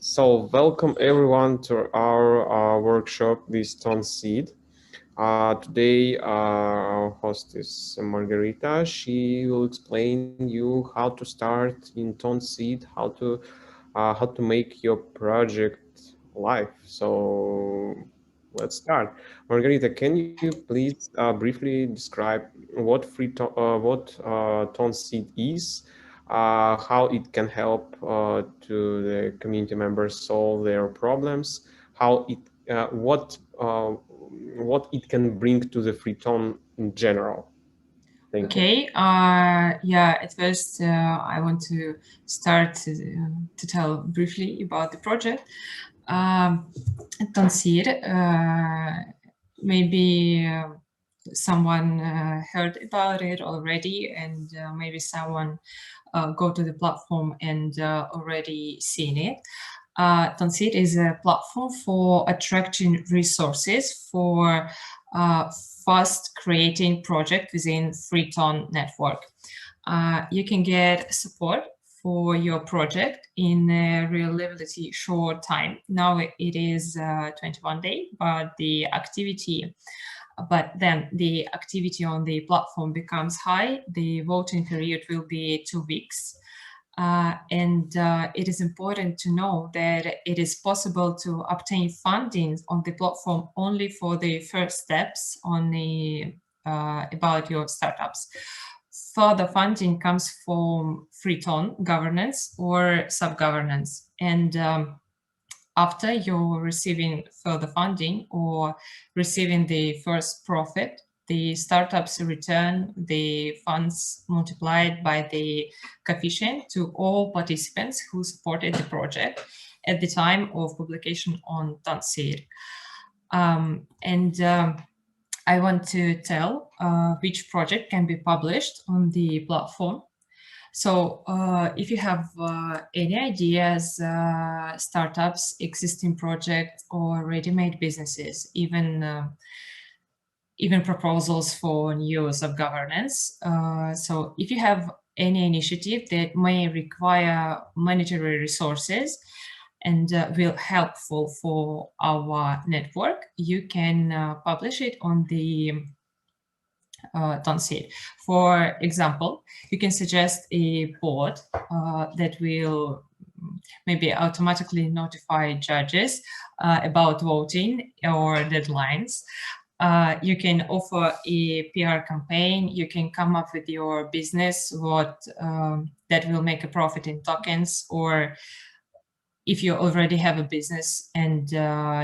So welcome everyone to our workshop, this Ton Seed. Today our host is Margarita. She will explain you how to start in Ton Seed, how to make your project live. So let's start. Margarita, can you please briefly describe what Ton Seed is? How it can help to the community members solve their problems, how it what it can bring to the free tone in general. Thank you. Okay, yeah, at first I want to start to tell briefly about the project. Tonsir, maybe someone heard about it already, and maybe someone go to the platform and already seen it. Tonsir is a platform for attracting resources for fast creating project within Freeton network. You can get support for your project in a relatively short time. Now it is 21 days, but then the activity on the platform becomes high. The voting period will be 2 weeks. It is important to know that it is possible to obtain funding on the platform only for the first steps on the about your startups. Further funding comes from Freeton governance or sub-governance. And after you're receiving further funding or receiving the first profit, the startups return the funds multiplied by the coefficient to all participants who supported the project at the time of publication on Tansir. I want to tell which project can be published on the platform. So if you have any ideas, startups, existing projects, or ready-made businesses, even proposals for new sub-governance. So if you have any initiative that may require monetary resources and will helpful for our network, you can publish it on the Tonsir. For example, you can suggest a bot that will maybe automatically notify judges about voting or deadlines. You can offer a PR campaign. You can come up with your business, what that will make a profit in tokens, or if you already have a business and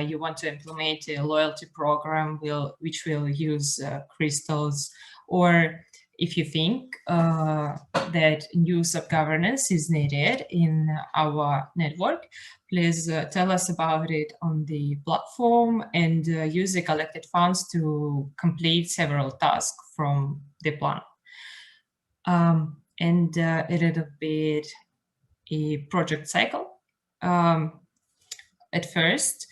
you want to implement a loyalty program which will use crystals, or if you think that new sub-governance is needed in our network, please tell us about it on the platform and use the collected funds to complete several tasks from the plan. And a little bit a project cycle. At first,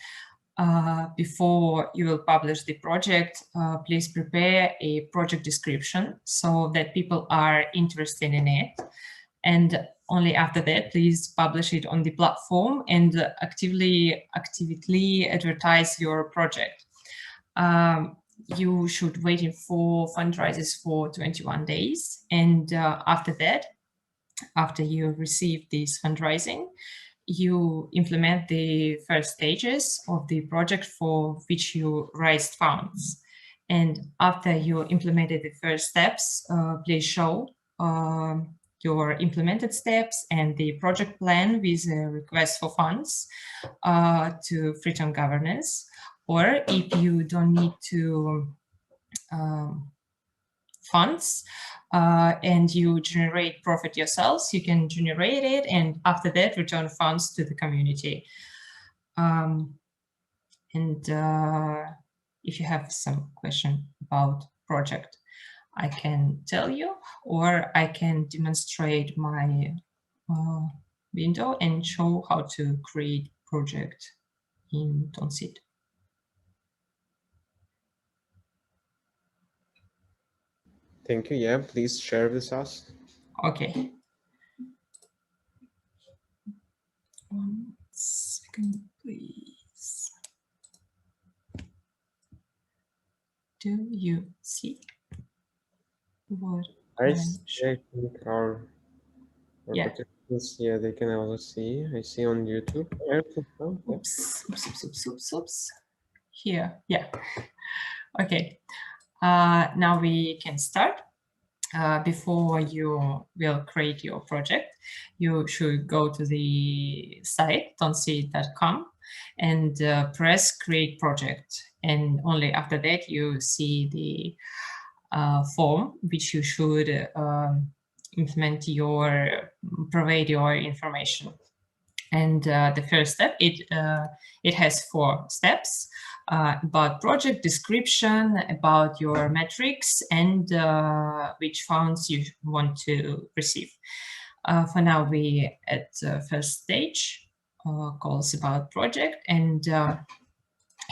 before you will publish the project, please prepare a project description so that people are interested in it. And only after that, please publish it on the platform and actively advertise your project. You should wait for fundraisers for 21 days. And after that, after you receive this fundraising, you implement the first stages of the project for which you raised funds. And after you implemented the first steps, please show your implemented steps and the project plan with a request for funds to Freeton governance. Or if you don't need to funds and you generate profit yourselves, you can generate it and after that return funds to the community. If you have some question about project, I can tell you, or I can demonstrate my window and show how to create project in Tonsit. Thank you. Yeah, please share with us. Okay. 1 second, please. Do you see what I I'm think our Yeah. participants, yeah, they can also see. I see on YouTube. Everything. Oh, yeah. Oops. Here, yeah. Okay. Now we can start. Before you will create your project, you should go to the site tonseed.com and press create project. And only after that you see the form which you should provide your information. And the first step, it has 4 steps about project description, about your metrics, and which funds you want to receive. For now, we at the first stage, calls about project, and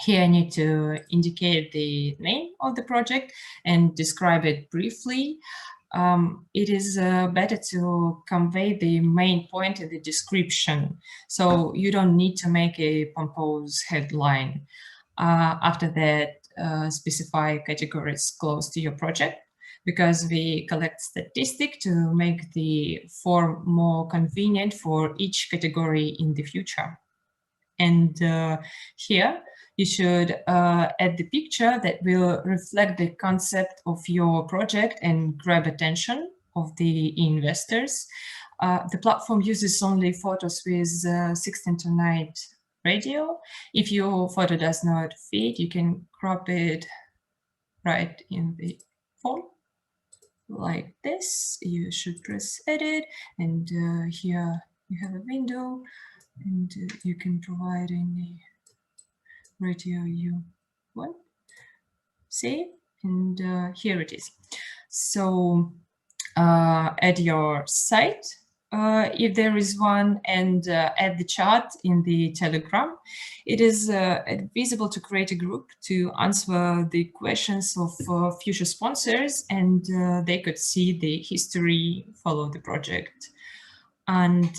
here I need to indicate the name of the project and describe it briefly. It is better to convey the main point in the description, so you don't need to make a pompous headline. After that, specify categories close to your project, because we collect statistics to make the form more convenient for each category in the future. And here you should add the picture that will reflect the concept of your project and grab attention of the investors. The platform uses only photos with 16:9 radio. If your photo does not fit, you can crop it right in the form like this. You should press edit, and here you have a window, and you can provide any radio you want. Save, and here it is. So add your site if there is one, and add the chat in the Telegram. It is advisable to create a group to answer the questions of future sponsors, and they could see the history, follow the project. And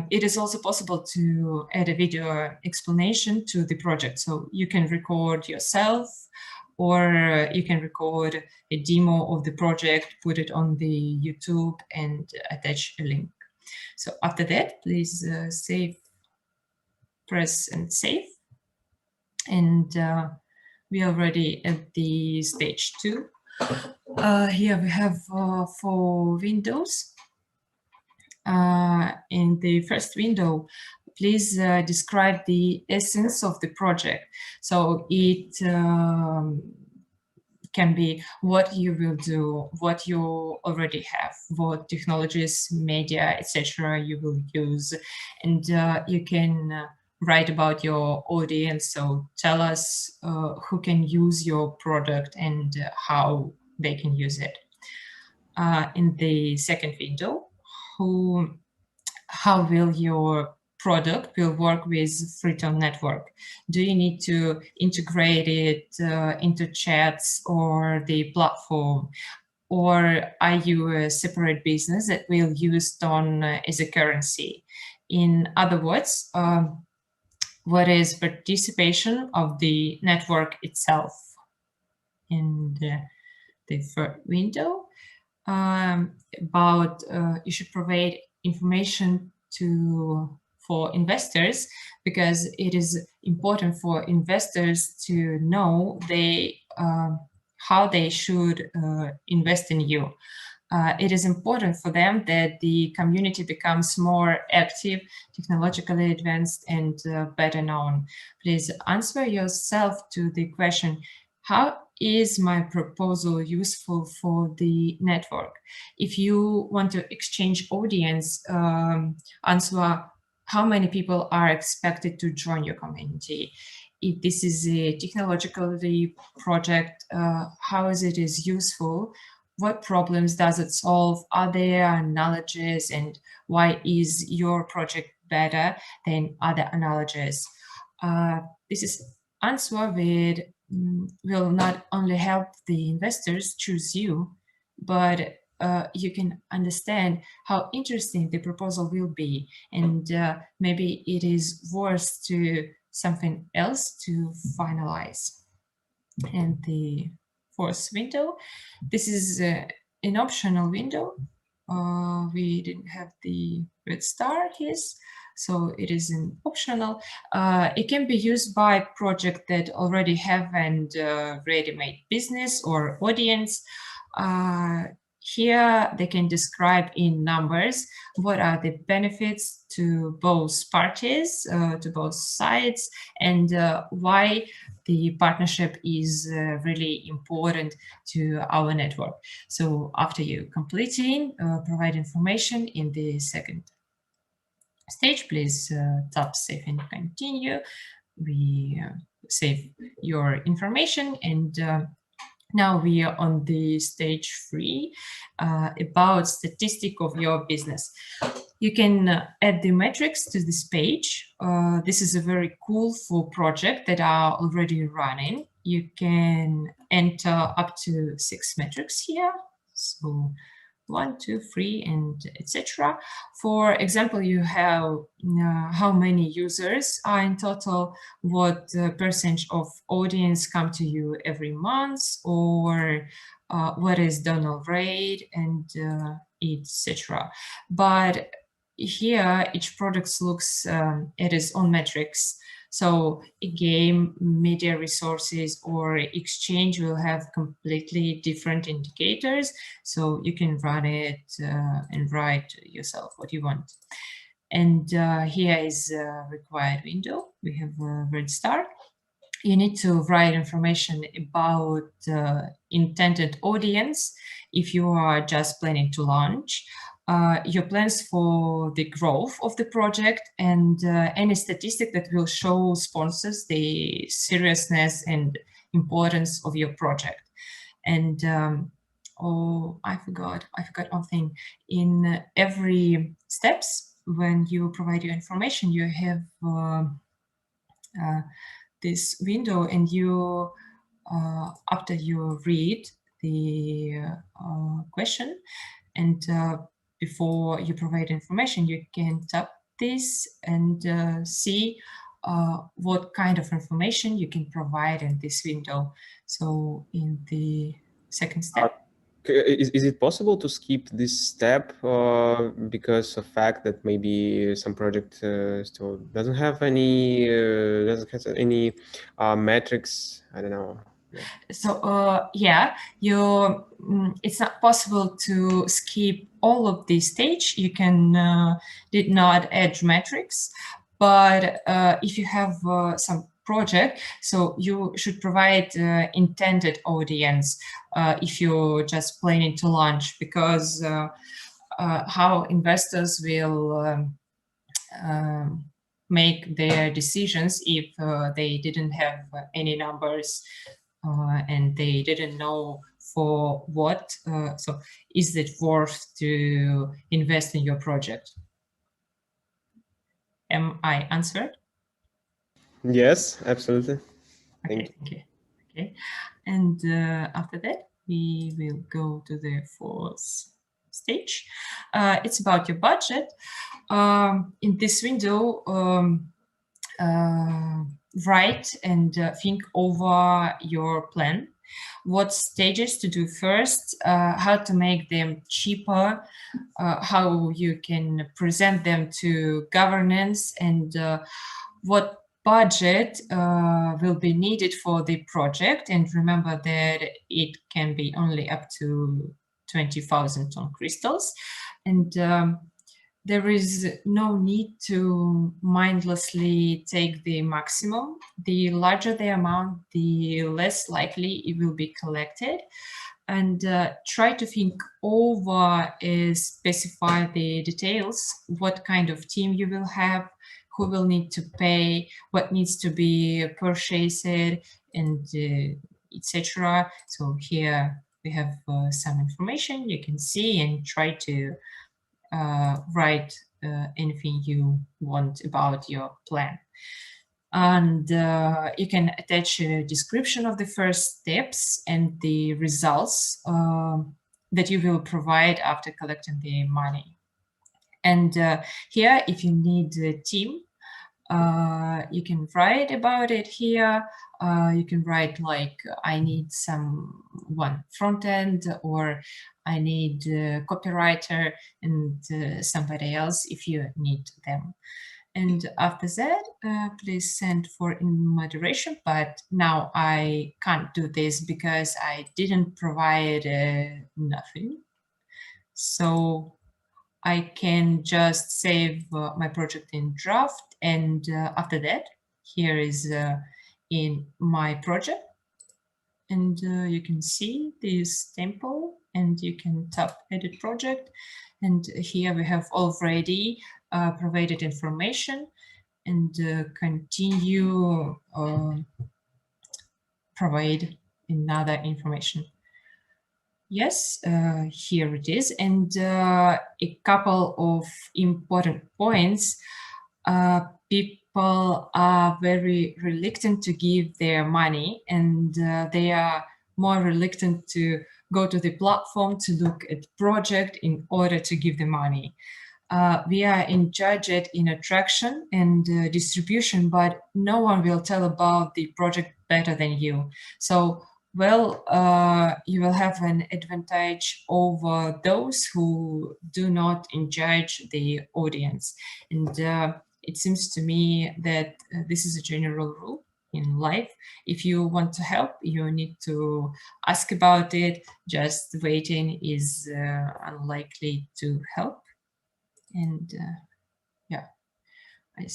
it is also possible to add a video explanation to the project. So you can record yourself, or you can record a demo of the project, put it on the YouTube, and attach a link. So after that, please save, press and save. And we are already at the stage 2. Here we have for Windows. In the first window, please describe the essence of the project. So it can be what you will do, what you already have, what technologies, media, etc. you will use, and you can write about your audience. So tell us who can use your product and how they can use it. In the second window, how will your product will work with Freetone Network? Do you need to integrate it into chats or the platform? Or are you a separate business that will use Ton as a currency? In other words, what is participation of the network itself? In the third window, about you should provide information for investors, because it is important for investors to know how they should invest in you. It is important for them that the community becomes more active, technologically advanced, and better known. Please answer yourself to the question, how is my proposal useful for the network? If you want to exchange audience, answer how many people are expected to join your community. If this is a technologically project, how is it is useful? What problems does it solve? Are there knowledges, and why is your project better than other analogies? This is answer will not only help the investors choose you, but you can understand how interesting the proposal will be, and maybe it is worth to something else to finalize. And the fourth window, this is an optional window. We didn't have the red star here, so it is an optional. It can be used by projects that already have an ready-made business or audience. Here they can describe in numbers what are the benefits to both parties, to both sides, and why the partnership is really important to our network. So after you completing, provide information in the second stage, please tap save and continue. We save your information, and now we are on the stage 3 about statistic of your business. You can add the metrics to this page. This is a very cool for project that are already running. You can enter up to 6 metrics here. So 1, 2, 3, and etc. For example, you have how many users are in total, what percentage of audience come to you every month, or what is download rate, and etc. But here, each product looks at its own metrics. So a game, media resources, or exchange will have completely different indicators. So you can run it and write yourself what you want. And here is a required window. We have a red star. You need to write information about intended audience if you are just planning to launch. Your plans for the growth of the project, and any statistic that will show sponsors the seriousness and importance of your project. And oh, I forgot one thing. In every steps, when you provide your information, you have this window, and you after you read the question, and before you provide information, you can tap this and see what kind of information you can provide in this window. So in the second step, is it possible to skip this step because of fact that maybe some project still doesn't have any metrics? I don't know. Yeah. So yeah, it's not possible to skip all of this stage. You can did not add metrics, but if you have some project, so you should provide intended audience if you're just planning to launch, because how investors will make their decisions if they didn't have any numbers and they didn't know for what. So is it worth to invest in your project? Am I answered? Yes, absolutely. Thank you. Okay. Okay. And after that, we will go to the fourth stage. It's about your budget. In this window, write and think over your plan, what stages to do first, how to make them cheaper, how you can present them to governance, and what budget will be needed for the project. And remember that it can be only up to 20,000 ton crystals. And there is no need to mindlessly take the maximum. The larger the amount, the less likely it will be collected. And try to think over, specify the details, what kind of team you will have, who will need to pay, what needs to be purchased, and etc. So here we have some information you can see, and try to write anything you want about your plan. And you can attach a description of the first steps and the results that you will provide after collecting the money. And here, if you need a team, you can write about it here. You can write like, I need one front end, or I need a copywriter, and somebody else if you need them. And after that, please send for moderation. But now I can't do this because I didn't provide nothing. So I can just save my project in draft. And after that, here is in my project. And you can see this temple, and you can tap edit project. And here we have already provided information, and continue provide another information. Yes, here it is. And a couple of important points. People are very reluctant to give their money, and they are more reluctant to go to the platform to look at project in order to give the money. We are in charge in attraction and distribution, but no one will tell about the project better than you. So, well, you will have an advantage over those who do not engage the audience. And it seems to me that this is a general rule in life. If you want to help, you need to ask about it. Just waiting is unlikely to help. And yeah, I